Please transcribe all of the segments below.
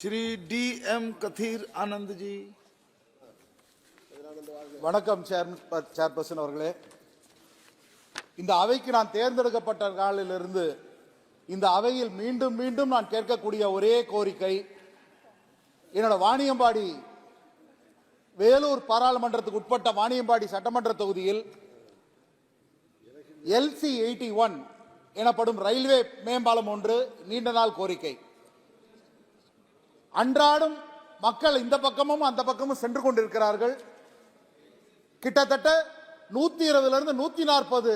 Shri DM Kathir Anand जी. வணக்கம் chairperson அவர்களே. இந்த அவைக்கு நான் தேர்ந்தெடுக்கப்பட்ட நாளிலிருந்து இந்த அவையில் மீண்டும் மீண்டும் நான் கேட்கக்கூடிய ஒரே கோரிக்கை, என்னோட வாணியம்பாடி வேலூர் பாராளுமன்றத்துக்கு உட்பட்ட வாணியம்பாடி சட்டமன்ற தொகுதியில் LC 81 எனப்படும் ரயில்வே மேம்பாலம் ஒன்று நீண்ட நாள் கோரிக்கை. அன்றாடம் மக்கள் இந்த பக்கமும் அந்த பக்கமும் சென்று கொண்டிருக்கிறார்கள். கிட்டத்தட்ட 120 140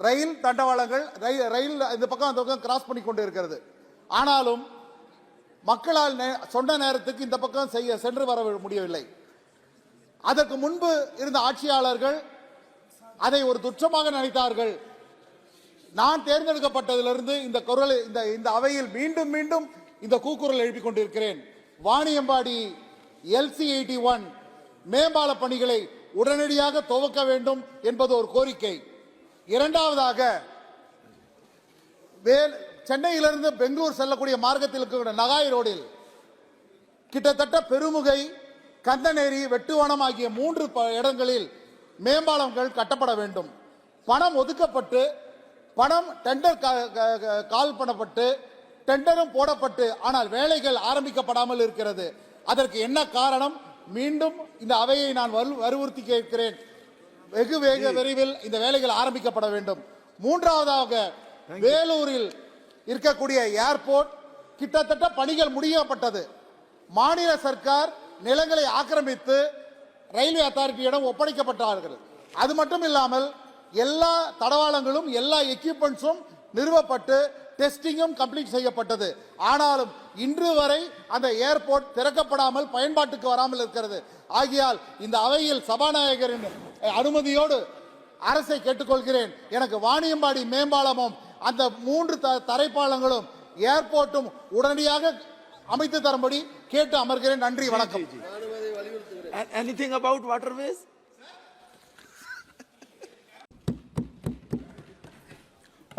ரயில் தண்டவாளங்கள் ரயில் இந்த பக்கம் அந்த பக்கம் கிராஸ் பண்ணி கொண்டு இருக்கிறது. ஆனாலும் மக்களால் சொன்ன நேரத்துக்கு இந்த பக்கம் சென்று வர முடியவில்லை. அதற்கு முன்பு இருந்த ஆட்சியாளர்கள் அதை ஒரு துச்சமாக நினைத்தார்கள். நான் தேர்ந்தெடுக்கப்பட்டதிலிருந்து இந்த குரல் இந்த அவையில் மீண்டும் மீண்டும் இந்த கூக்குரல் எழுப்பிக் கொண்டிருக்கிறேன். வாணியம்பாடி LC 81 மேம்பால பணிகளை உடனடியாக துவக்க வேண்டும் என்பது ஒரு கோரிக்கை. இரண்டாவதாக, சென்னையிலிருந்து பெங்களூர் செல்லக்கூடிய மார்க்கத்தில் இருக்கிற நகாய் ரோடில் கிட்டத்தட்ட பெருமுகை, கந்தநேரி, வெட்டுவனம் ஆகிய 3 இடங்களில் மேம்பாலங்கள் கட்டப்பட வேண்டும். பணம் ஒதுக்கப்பட்டு, பணம் டெண்டர் கால் பண்ணப்பட்டு, டெண்டரும் போடப்பட்டு, ஆனால் வேலைகள் ஆரம்பிக்கப்படாமல் இருக்கிறது. அதற்கு என்ன காரணம்? மீண்டும் இந்த அவையை நான் வலியுறுத்தி கேட்கிறேன். வெகு விரைவில் இந்த வேலைகள் ஆரம்பிக்கப்பட வேண்டும். மூன்றாவதாக, வேலூரில் இருக்கக்கூடிய ஏர்போர்ட் கிட்டத்தட்ட பணிகள் முடியப்பட்டது. மாநில சர்க்கார் நிலங்களை ஆக்கிரமித்து ரயில்வே அத்தாரிட்டியிடம் ஒப்படைக்கப்பட்டார்கள். அது மட்டும் இல்லாமல் எல்லா தடவாளங்களும் எல்லா எக்யூப்மெண்ட்ஸும் நிறுவப்பட்டு டெஸ்டிங்கும் கம்ப்ளீட் செய்யப்பட்டது. ஆனாலும் இன்று வரை அந்த ஏர்போர்ட் திறக்கப்படாமல் பயன்பாட்டுக்கு வராமல் இருக்கிறது. ஆகையால் இந்த அவையில் சபாநாயகரின் அனுமதியோடு அரசை கேட்டுக்கொள்கிறேன். எனக்கு வாணியம்பாடி மேம்பாலமும் அந்த 3 தரைப்பாலங்களும் ஏர்போர்ட்டும் உடனடியாக அமைத்து தரும்படி கேட்டு அமர்கிறேன். நன்றி, வணக்கம். Anything about waterways?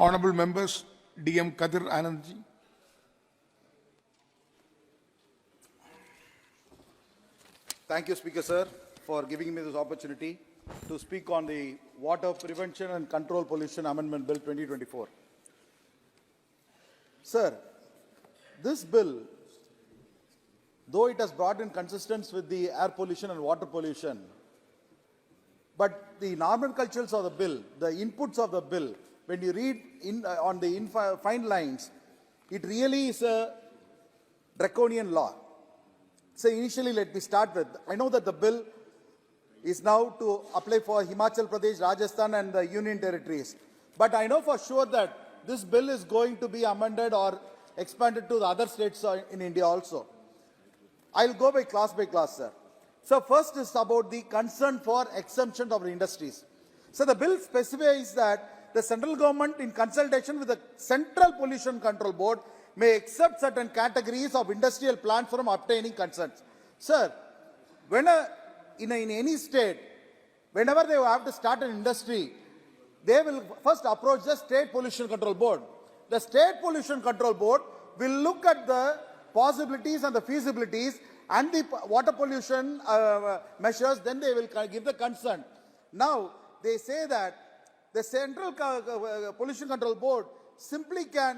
Honorable members, DM Kathir Anand ji. Thank you, Speaker sir, for giving me this opportunity to speak on the Water Prevention and Control Pollution Amendment Bill 2024. Sir, this bill, though it has brought in consistence with the air pollution and water pollution, but the nomenclatures of the bill, the inputs of the bill, when you read on the fine lines, it really is a draconian law. So initially, let me start with, I know that the bill is now to apply for Himachal Pradesh, Rajasthan and the Union Territories. But I know for sure that this bill is going to be amended or expanded to the other states in India also. I'll go by class, sir. So first is about the concern for exemption of the industries. So the bill specifies that the central government, in consultation with the Central Pollution Control Board, may accept certain categories of industrial plants from obtaining consents. Sir, when in any state, whenever they have to start an industry, they will first approach the State Pollution Control Board. The State Pollution Control Board will look at the possibilities and the feasibilities and the water pollution measures, then they will give the consent. Now, they say that the Central Pollution Control Board simply can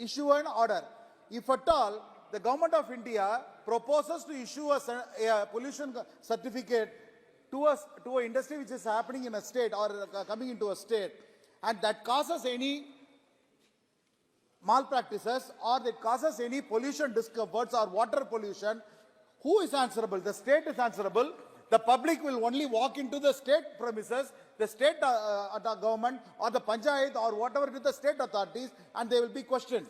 issue an order. If at all the Government of India proposes to issue a pollution certificate to an industry which is happening in a state or coming into a state, and that causes any malpractices or that causes any pollution discomforts or water pollution, who is answerable? The state is answerable. The public will only walk into the state premises, the state government or the panchayat or whatever with the state authorities, and they will be questioned.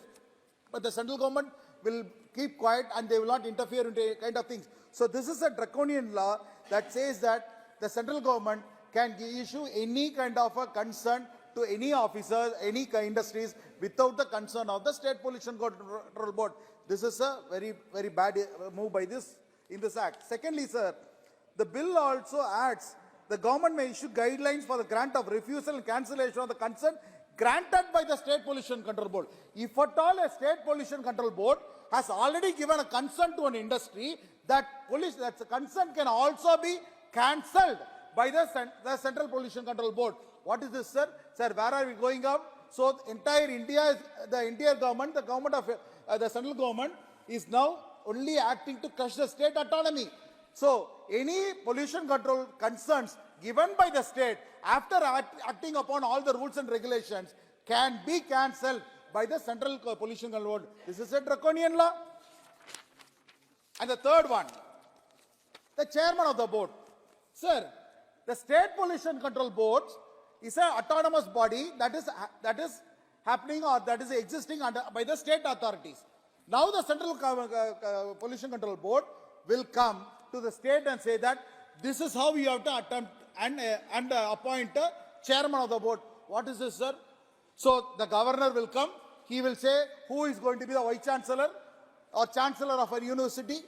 But the central government will keep quiet and they will not interfere into kind of things. So this is a draconian law that says that the central government can issue any kind of a consent to any officers, any industries without the consent of the State Pollution Control Board. This is a very bad move by in this act. Secondly, sir, the bill also adds the government may issue guidelines for the grant of refusal and cancellation of the consent granted by the State Pollution Control Board. If at all a State Pollution Control Board has already given a consent to an industry, that consent can also be cancelled by the Central Pollution Control Board. What is this, sir? Sir, where are we going up? So entire India, the entire government, the government of the central government is now only acting to crush the state autonomy. So any pollution control concerns given by the state after acting upon all the rules and regulations can be cancelled by the Central Pollution Control Board. This is a draconian law. And the third one, the chairman of the board. Sir, the State Pollution Control Board is an autonomous body that is happening or that is existing by the state authorities. Now the Central Pollution Control Board will come to the state and say that this is how you have to attempt and appoint a chairman of the board. What is this, sir? So the governor will come. He will say who is going to be the vice chancellor or chancellor of a university.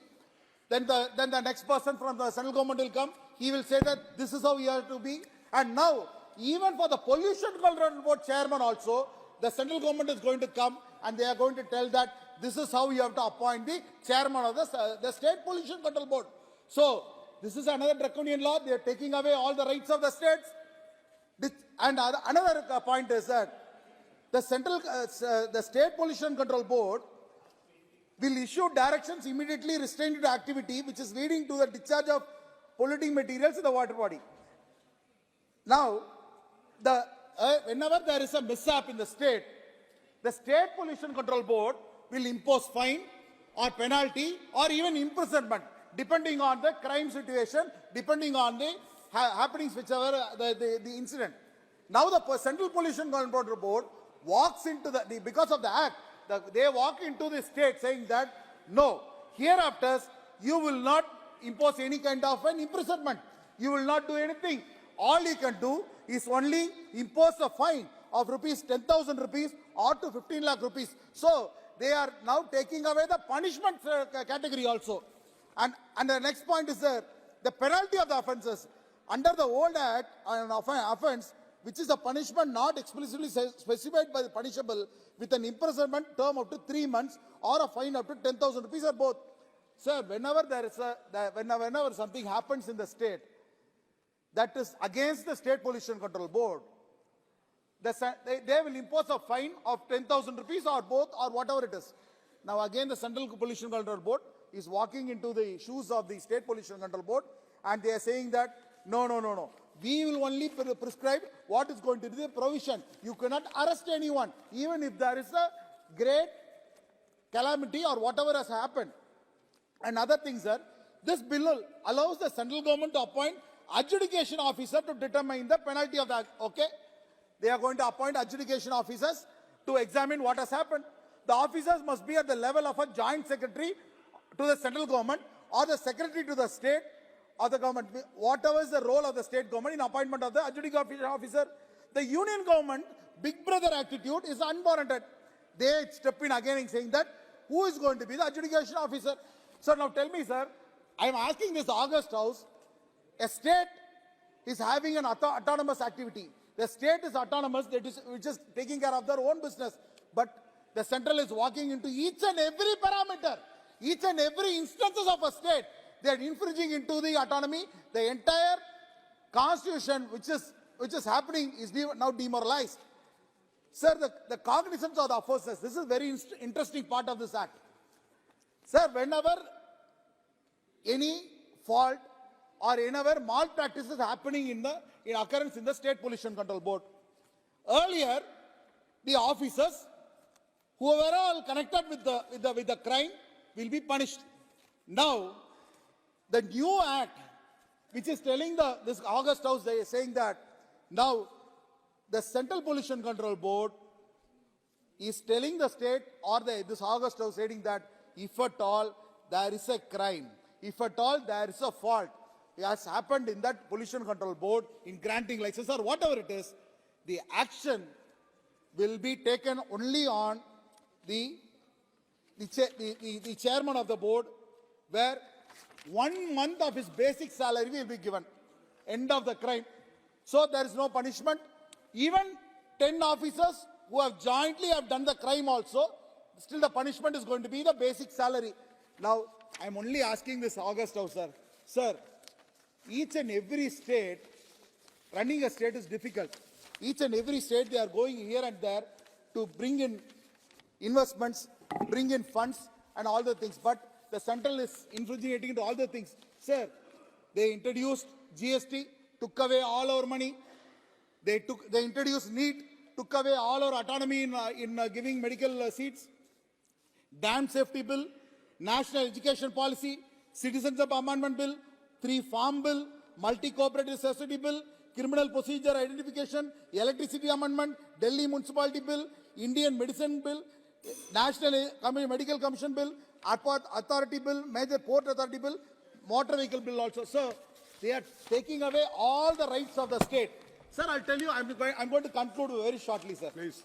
Then the next person from the central government will come. He will say that this is how you have to be. And now, even for the pollution control board chairman also, the central government is going to come and they are going to tell that this is how you have to appoint the chairman of the State Pollution Control Board. So, this is another draconian law. They are taking away all the rights of the states. And another point is that the State Pollution Control Board will issue directions immediately restraining to activity which is leading to the discharge of polluting materials in the water body. Now, whenever there is a mishap in the State Pollution Control Board will impose fine or penalty or even imprisonment depending on the crime situation, depending on the happenings, whichever the incident. Now the Central Pollution Control Board walks into because of the act, they walk into the state saying that no, hereafter you will not impose any kind of an imprisonment. You will not do anything. All you can do is only impose a fine of rupees 10,000 rupees or to 15 lakh rupees. So they are now taking away the punishment category also. And the next point is the penalty of the offences. Under the old act, an offence which is a punishment not explicitly specified by the punishable with an imprisonment term up to 3 months or a fine up to 10,000 rupees or both. Sir, whenever whenever something happens in the state that is against the State Pollution Control Board, they will impose a fine of 10,000 rupees or both or whatever it is. Now again the Central Pollution Control Board is walking into the shoes of the State Pollution Control Board and they are saying that no. We will only prescribe what is going to be the provision. You cannot arrest anyone even if there is a great calamity or whatever has happened. And other things, sir, this bill allows the central government to appoint adjudication officer to determine the penalty of the act. Okay? They are going to appoint adjudication officers to examine what has happened. The officers must be at the level of a joint secretary to the central government or the secretary to the state or the government. Whatever is the role of the state government in appointment of the adjudication officer. The union government big brother attitude is unwarranted. They step in again in saying that who is going to be the adjudication officer. So now tell me, sir, I am asking this August House, a state is having an autonomous activity. The state is autonomous, which is taking care of their own business. But the central is walking into each and every parameter, each and every instances of a state. They are infringing into the autonomy. The entire constitution which is happening is now demoralized. Sir, the cognizance of the offences, this is very interesting part of this act. Sir, whenever any fault or whenever malpractice is happening in occurrence in the State Pollution Control Board, earlier the officers who were all connected with the crime will be punished. Now, the new act, which is telling this August House, they are saying that now the Central Pollution Control Board is telling the state or this August House stating that if at all there is a crime, if at all there is a fault, it has happened in that Pollution Control Board in granting license or whatever it is, the action will be taken only on the chairman of the board, where 1 month of his basic salary will be given. End of the crime. So there is no punishment. Even 10 officers who have jointly done the crime also, still the punishment is going to be the basic salary. Now, I'm only asking this August House, sir. Sir, each and every state, running a state is difficult. Each and every state, they are going here and there to bring in investments, bring in funds and all the things. But the central is infringing into all the things. Sir, they introduced GST, took away all our money. They introduced NEET, took away all our autonomy in giving medical seats. Dam safety bill, national education policy, citizenship amendment bill, 3 farm bill, multi-cooperative society bill, criminal procedure identification, electricity amendment, Delhi municipality bill, Indian medicine bill, national medical commission bill, airport authority bill, major port authority bill, motor vehicle bill also. Sir, they are taking away all the rights of the state. Sir, I'll tell you, I'm going to conclude very shortly, sir. Please.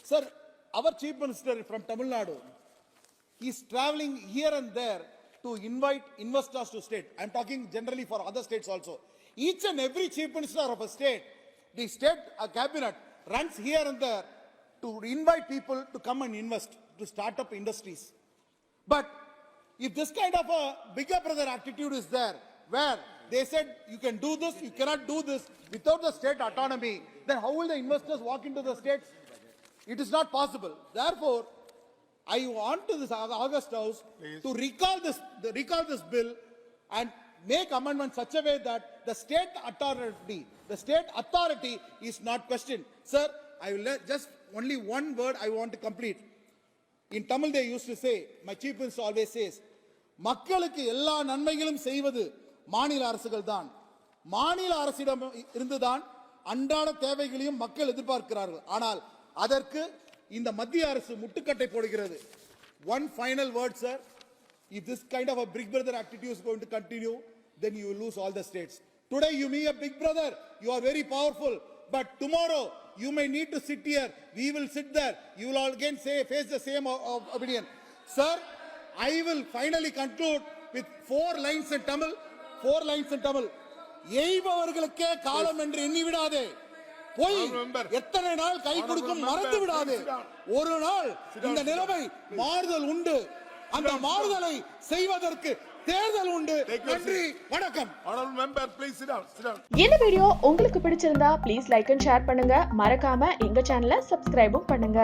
Sir, our chief minister from Tamil Nadu, he's traveling here and there to invite investors to state. I'm talking generally for other states also. Each and every chief minister of a state, the state cabinet runs here and there to invite people to come and invest, to start up industries. But if this kind of a bigger brother attitude is there, where they said you can do this, you cannot do this without the state autonomy, then how will the investors walk into the states? It is not possible. Therefore, I want to this August House to recall this bill and make amendments such a way that the state authority is not questioned. Sir, I will just only one word I want to complete. In Tamil they used to say, my chief minister always says, மக்களுக்கு எல்லா நன்மைகளும் செய்வது மாநில அரசுகள் தான். மாநில அரசிடம் இருந்துதான் அன்றாட தேவைகளையும் மக்கள் எதிர்பார்க்கிறார்கள். ஆனால் அதற்கு இந்த மத்திய அரசு முட்டுக்கட்டை போடுகிறது. One final word, sir. If this kind of a big brother attitude is going to continue, then you will lose all the states. Today you may be a big brother, you are very powerful, but tomorrow you may need to sit here, we will sit there, you will all again face the same opinion. Sir, I will finally conclude with 4 lines in Tamil. எய்பவர்களுக்கே காலம் என்று எண்ணி விடாதே, போய் எத்தனை நாள் கை கொடுக்கும் மறந்து விடாதே. ஒரு நாள் இந்த நிலைமை மாறுதல் உண்டு, அந்த மாறுதலை செய்வதற்கு தேர்தல் உண்டு. நன்றி, வணக்கம். இந்த வீடியோ உங்களுக்கு பிடிச்சிருந்தா ப்ளீஸ் லைக் அண்ட் ஷேர் பண்ணுங்க. மறக்காம எங்க சேனலை சப்ஸ்கிரைபும் பண்ணுங்க.